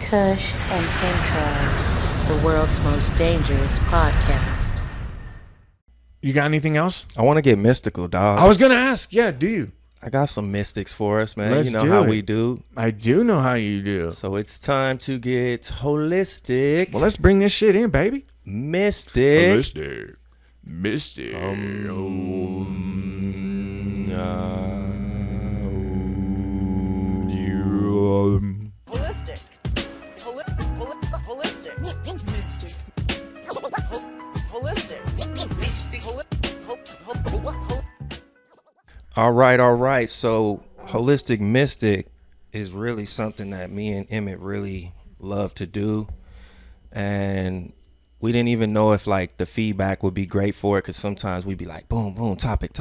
Kush and Chemtrails, the world's most dangerous podcast. You got anything else? I want to get mystical, dog. I was going to ask. Yeah, do you? I got some mystics for us, man. Let's you know do how it. we do. I do know how you do. So it's time to get holistic. Well, let's bring this shit in, baby. Mystic. Holistic. Mystic. Holistic. Holistic. Mystic. Holistic. Mystic. All right. So holistic mystic is really something that me and Emmett really love to do. And we didn't even know if like the feedback would be great for it, because sometimes we'd be like, boom, boom, topic.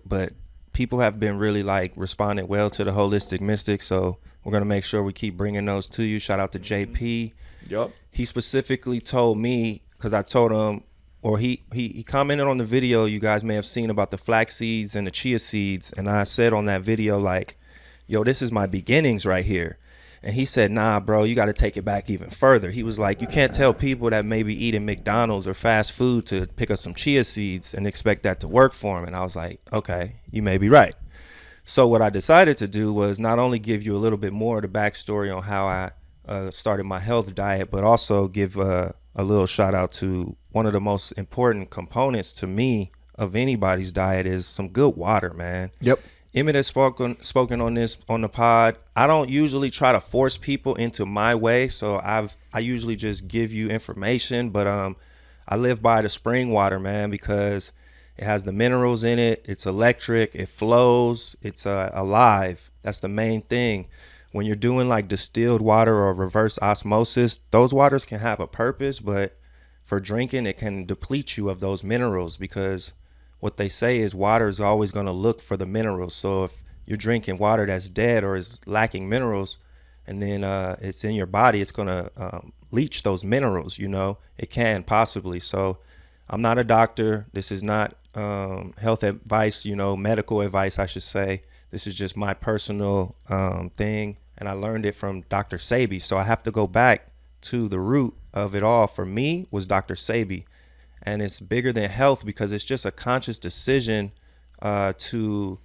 But people have been really like responding well to the holistic mystic. So we're going to make sure we keep bringing those to you. Shout out to JP. Yup. He specifically told me, because I told him, or he commented on the video you guys may have seen about the flax seeds and the chia seeds. And I said on that video, like, yo, this is my beginnings right here. And he said, nah, bro, you got to take it back even further. He was like, you can't tell people that may be eating McDonald's or fast food to pick up some chia seeds and expect that to work for them. And I was like, okay, you may be right. So what I decided to do was not only give you a little bit more of the backstory on how I started my health diet, but also give a little shout out to one of the most important components to me of anybody's diet is some good water, man. Yep. Emmett has spoken on this on the pod. I don't usually try to force people into my way, so I usually just give you information, but I live by the spring water, man, because it has the minerals in it. It's electric. It flows. It's alive. That's the main thing. When you're doing like distilled water or reverse osmosis, those waters can have a purpose, but for drinking, it can deplete you of those minerals, because what they say is water is always going to look for the minerals. So if you're drinking water that's dead or is lacking minerals, and then it's in your body, it's going to leach those minerals, you know. It can possibly. So I'm not a doctor. This is not health advice, you know, medical advice, I should say. This is just my personal thing. And I learned it from Dr. Sebi. So I have to go back to the root of it all. For me was Dr. Sebi. And it's bigger than health, because it's just a conscious decision to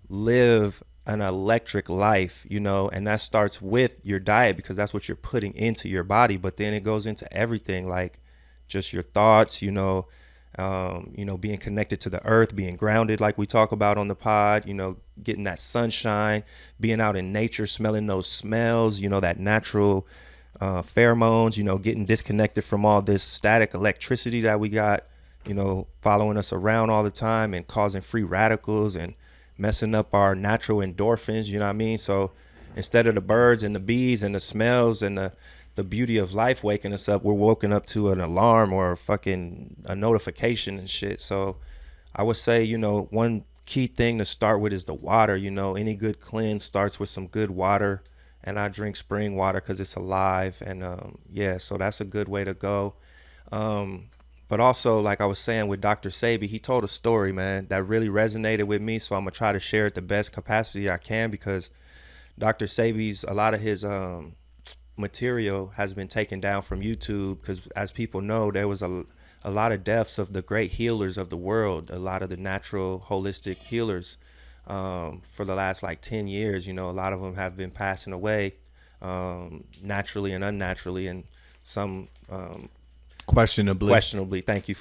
live an electric life, you know, and that starts with your diet, because that's what you're putting into your body. But then it goes into everything, like just your thoughts, you know, being connected to the earth, being grounded, like we talk about on the pod, you know, getting that sunshine, being out in nature, smelling those smells, you know, that natural pheromones, you know, getting disconnected from all this static electricity that we got, you know, following us around all the time and causing free radicals and messing up our natural endorphins, you know what I mean? So instead of the birds and the bees and the smells and the beauty of life waking us up, we're woken up to an alarm or a notification and shit. So I would say, you know, one key thing to start with is the water. You know, any good cleanse starts with some good water. And I drink spring water because it's alive. And so that's a good way to go. But also, like I was saying with Dr. Sebi, he told a story, man, that really resonated with me. So I'm going to try to share it the best capacity I can, because Dr. Sebi's, a lot of his material has been taken down from YouTube, because as people know, there was a lot of deaths of the great healers of the world, a lot of the natural holistic healers. For the last like 10 years, you know, a lot of them have been passing away naturally and unnaturally, and some questionably. Thank you.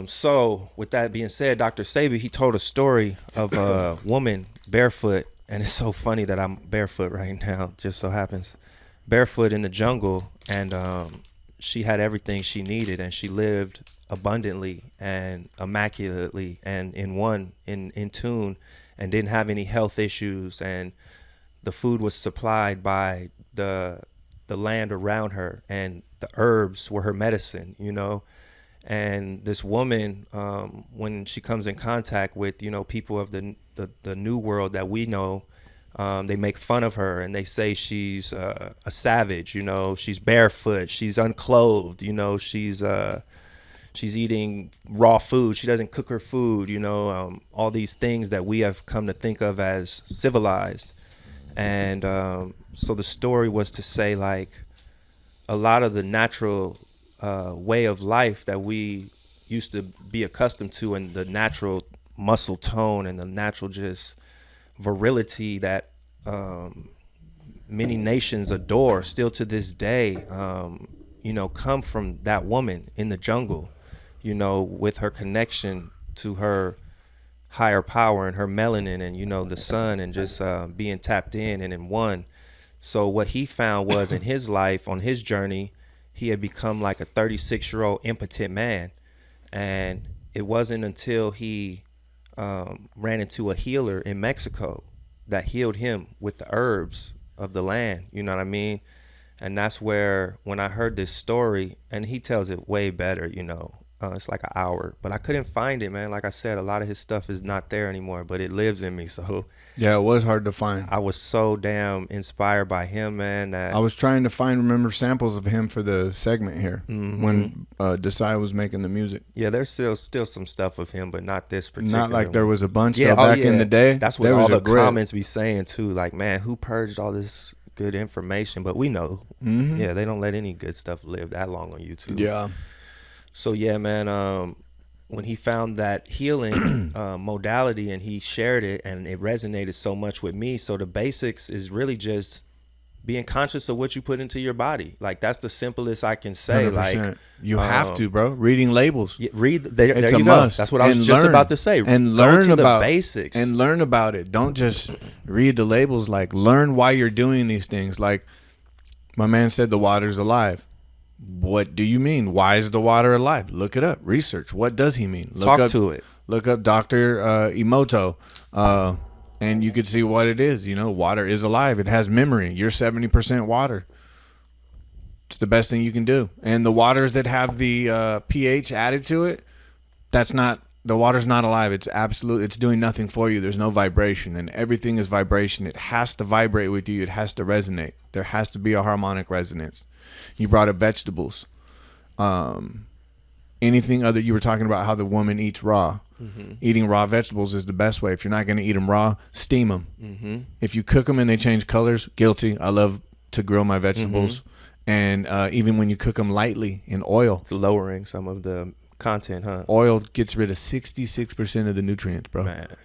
So with that being said, Dr. Sebi, he told a story of a woman barefoot, and it's so funny that I'm barefoot right now, just so happens, barefoot in the jungle, and she had everything she needed, and she lived abundantly and immaculately and in tune, and didn't have any health issues, and the food was supplied by the land around her, and the herbs were her medicine, you know. And this woman, when she comes in contact with, you know, people of the new world that we know, they make fun of her, and they say she's a savage, you know, she's barefoot, she's unclothed, you know, she's eating raw food, she doesn't cook her food, you know, all these things that we have come to think of as civilized. And so the story was to say, like, a lot of the natural way of life that we used to be accustomed to, and the natural muscle tone and the natural just virility that many nations adore still to this day, come from that woman in the jungle, with her connection to her higher power and her melanin and, the sun, and just being tapped in one. So what he found was in his life, on his journey, he had become like a 36-year-old impotent man. And it wasn't until he ran into a healer in Mexico that healed him with the herbs of the land. You know what I mean? And that's where, when I heard this story, and he tells it way better, it's like an hour, but I couldn't find it, man. Like I said, a lot of his stuff is not there anymore, but it lives in me. So Yeah, it was hard to find. I was so damn inspired by him, man. That I was trying to remember samples of him for the segment here when Desai was making the music. Yeah, there's still some stuff of him, but not this particular Not like there one. was a bunch though, back in the day. That's what there all was the a grid. comments be saying too. Like, man, who purged all this good information? But we know, yeah, they don't let any good stuff live that long on YouTube. Yeah. So yeah, man, when he found that healing modality and he shared it, and it resonated so much with me. So the basics is really just being conscious of what you put into your body. Like, that's the simplest I can say. 100%. Like, you have to, bro. Reading labels. read. There It's you a go. must. That's what I was And just learn. about to say. And Go learn to about the basics and learn about it. Don't just read the labels. Like, learn why you're doing these things. Like, my man said, the water's alive. What do you mean? Why is the water alive? Look it up. Research. What does he mean? Talk to it. Look up Dr. Emoto, and you could see what it is. Water is alive. It has memory. You're 70% water. It's the best thing you can do. And the waters that have the pH added to it, the water's not alive. It's doing nothing for you. There's no vibration, and everything is vibration. It has to vibrate with you. It has to resonate. There has to be a harmonic resonance. You brought up vegetables. Anything other, you were talking about how the woman eats raw. Eating raw vegetables is the best way. If you're not going to eat them raw, steam them. If you cook them and they change colors, guilty. I love to grill my vegetables. And even when you cook them lightly in oil. It's lowering some of the content, huh? Oil gets rid of 66% of the nutrients, bro. Man.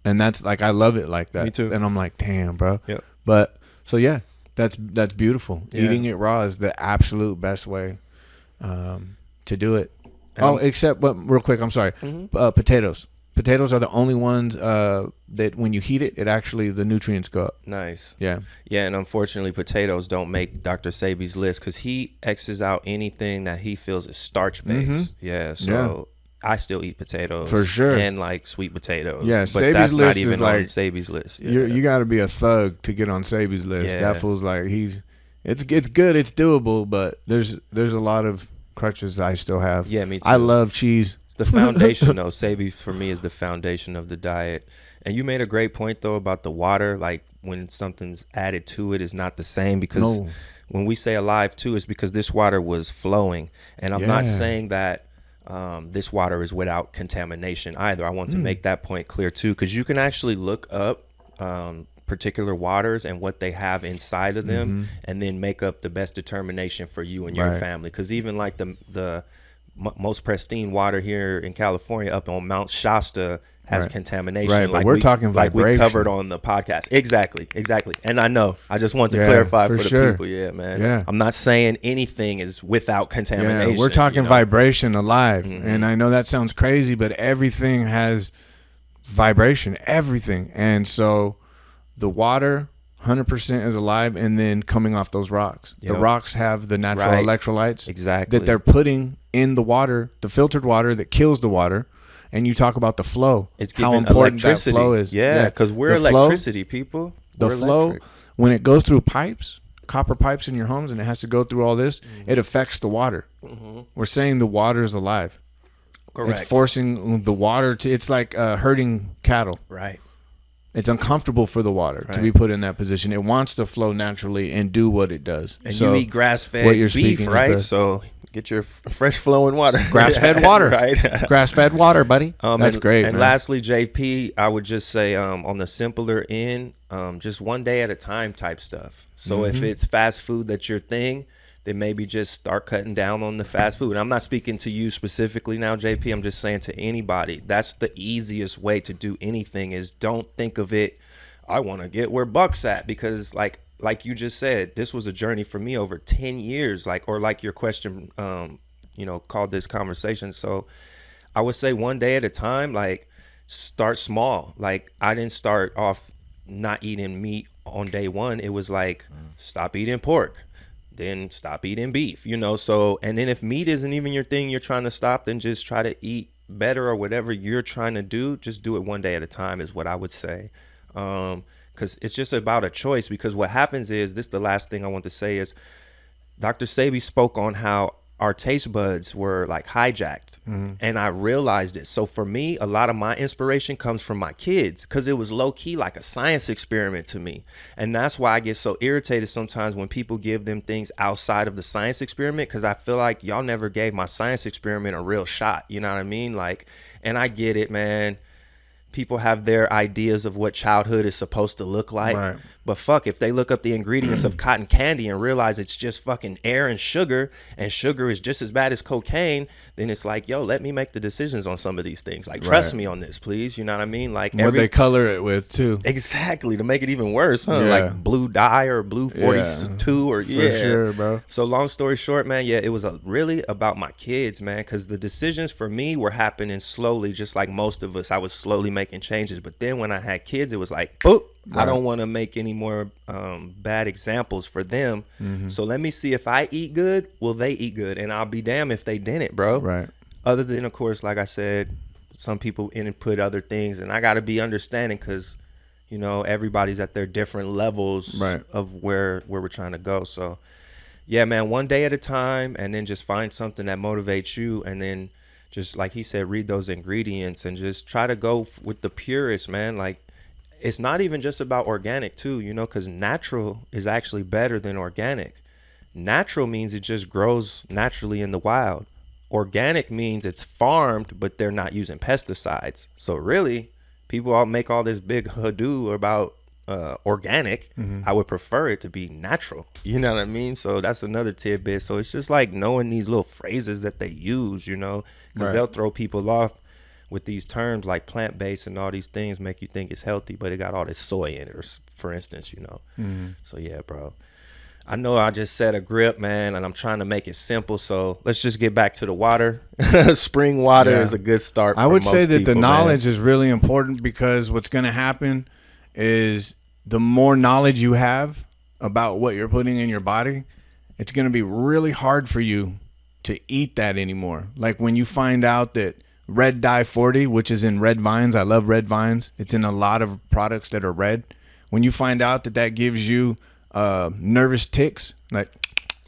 And that's like, I love it like that. Me too. And I'm like, damn, bro. Yep. But so yeah, that's beautiful. Yeah. Eating it raw is the absolute best way to do it. Except, but real quick, I'm sorry. Potatoes. Potatoes are the only ones that when you heat it, the nutrients go up. Nice. Yeah. Yeah, and unfortunately, potatoes don't make Dr. Sebi's list because he X's out anything that he feels is starch-based. Yeah, so I still eat potatoes. For sure. And, like, sweet potatoes. Yeah, but Sabi's that's list not is even like, on Sebi's list. Yeah. You got to be a thug to get on Sabi's list. Yeah. That fool's like, it's good, it's doable, but there's a lot of crutches I still have. Yeah, me too. I love cheese. It's the foundation, though. Sebi, for me, is the foundation of the diet. And you made a great point, though, about the water. Like, when something's added to it, is not the same. Because when we say alive, too, it's because this water was flowing. And I'm not saying that this water is without contamination either. I want to make that point clear, too. Because you can actually look up particular waters and what they have inside of them, and then make up the best determination for you and your family. Because even like the most pristine water here in California, up on Mount Shasta, has contamination. Right, but like we're talking like we vibration. covered on the podcast. Exactly. And I know. I just want to clarify for the sure. people. Yeah, man. Yeah. I'm not saying anything is without contamination. Yeah, we're talking vibration alive. And I know that sounds crazy, but everything has vibration, everything. And so the water 100% is alive, and then coming off those rocks. Yep. The rocks have the natural electrolytes Exactly. that they're putting in the water, the filtered water that kills the water. And you talk about the flow. It's how giving important electricity. that flow is. Yeah, because we're The flow- electricity, people. The We're flow, electric. when it goes through pipes, copper pipes in your homes, and it has to go through all this, it affects the water. We're saying the water is alive. Correct. It's forcing the water to, it's like herding cattle. Right. It's uncomfortable for the water to be put in that position. It wants to flow naturally and do what it does. And So you eat grass-fed what you're beef, speaking right? is So Get your fresh flowing water. Grass-fed water. Right. Grass-fed water, buddy. That's great, And man. lastly, JP, I would just say on the simpler end, just one day at a time type stuff. So if it's fast food that's your thing, then maybe just start cutting down on the fast food. And I'm not speaking to you specifically now, JP. I'm just saying to anybody, that's the easiest way to do anything is don't think of it, I want to get where Buck's at, because like you just said, this was a journey for me over 10 years, like your question, called this conversation. So I would say one day at a time, like start small. Like I didn't start off not eating meat on day one. It was like, stop eating pork, then stop eating beef, so, and then if meat isn't even your thing you're trying to stop, then just try to eat better or whatever you're trying to do. Just do it one day at a time is what I would say. Because it's just about a choice. Because what happens is, this the last thing I want to say is, Dr. Sebi spoke on how our taste buds were like hijacked, and I realized it. So for me, a lot of my inspiration comes from my kids, because it was low key like a science experiment to me. And that's why I get so irritated sometimes when people give them things outside of the science experiment, because I feel like y'all never gave my science experiment a real shot. You know what I mean? Like, and I get it, man. People have their ideas of what childhood is supposed to look like. Right. But fuck, if they look up the ingredients of cotton candy and realize it's just fucking air and sugar is just as bad as cocaine, then it's like, yo, let me make the decisions on some of these things. Like, trust me on this, please. You know what I mean? Like, What they color it with, too. Exactly, to make it even worse, huh? Yeah. Like blue dye or blue 42 or For sure, bro. So long story short, man, yeah, it was really about my kids, man, because the decisions for me were happening slowly, just like most of us. I was slowly making changes. But then when I had kids, it was like, boop, I don't want to make any more bad examples for them. So let me see, if I eat good, will they eat good? And I'll be damned if they didn't, bro. Right. Other than, of course, like I said, some people input other things, and I got to be understanding, because everybody's at their different levels of where we're trying to go. So yeah, man, one day at a time, and then just find something that motivates you, and then just like he said, read those ingredients and just try to go with the purest, man. Like, it's not even just about organic too, because natural is actually better than organic. Natural means it just grows naturally in the wild. Organic means it's farmed, but they're not using pesticides. So really, people all make all this big hoodoo about organic. I would prefer it to be natural. You know what I mean? So that's another tidbit. So it's just like knowing these little phrases that they use, because they'll throw people off with these terms like plant-based and all these things, make you think it's healthy, but it got all this soy in it, or, for instance, So yeah, bro. I know I just set a grip, man, and I'm trying to make it simple. So let's just get back to the water. Spring water is a good start. I would say that people, the knowledge is really important, because what's going to happen is the more knowledge you have about what you're putting in your body, it's going to be really hard for you to eat that anymore. Like when you find out that red dye 40, which is in red vines, I love red vines. It's in a lot of products that are red. When you find out that gives you nervous tics, like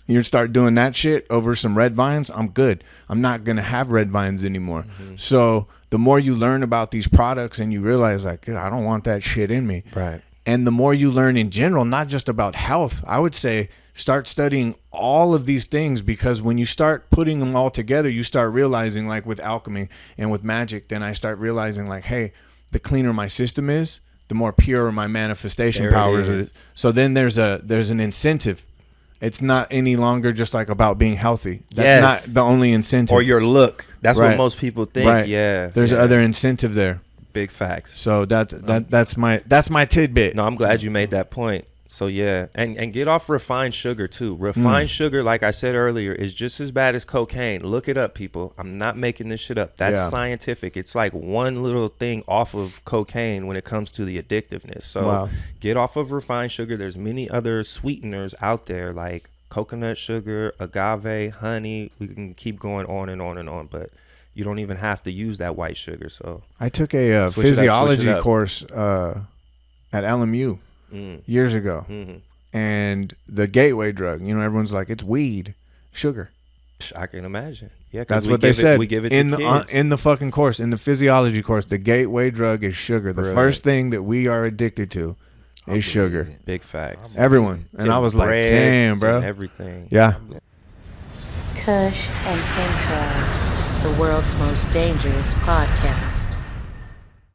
you start doing that shit over some red vines, I'm good. I'm not going to have red vines anymore. So the more you learn about these products and you realize, like, I don't want that shit in me. Right. And the more you learn in general, not just about health, I would say start studying all of these things, because when you start putting them all together, you start realizing, like with alchemy and with magic, then I start realizing, like, hey, the cleaner my system is, the more pure my manifestation powers are. So then there's an incentive. It's not any longer just like about being healthy. That's not the only incentive. Or your look. That's what most people think. Right. Yeah. There's other incentive there. Big facts. So that's my tidbit. No, I'm glad you made that point. So yeah, and get off refined sugar too. Refined sugar, like I said earlier, is just as bad as cocaine. Look it up, people. I'm not making this shit up. That's scientific. It's like one little thing off of cocaine when it comes to the addictiveness. So get off of refined sugar. There's many other sweeteners out there, like coconut sugar, agave, honey. We can keep going on and on and on, but you don't even have to use that white sugar. So I took a physiology course at LMU years ago, and the gateway drug, everyone's like, it's weed, sugar. I can imagine. Yeah, that's what they said. We give it in to kids. In the fucking course, in the physiology course. The gateway drug is sugar. The first thing that we are addicted to is sugar. Big facts. Everyone. And I was like, damn, bro. Everything. Yeah. Kush and Chemtrails, the world's most dangerous podcast.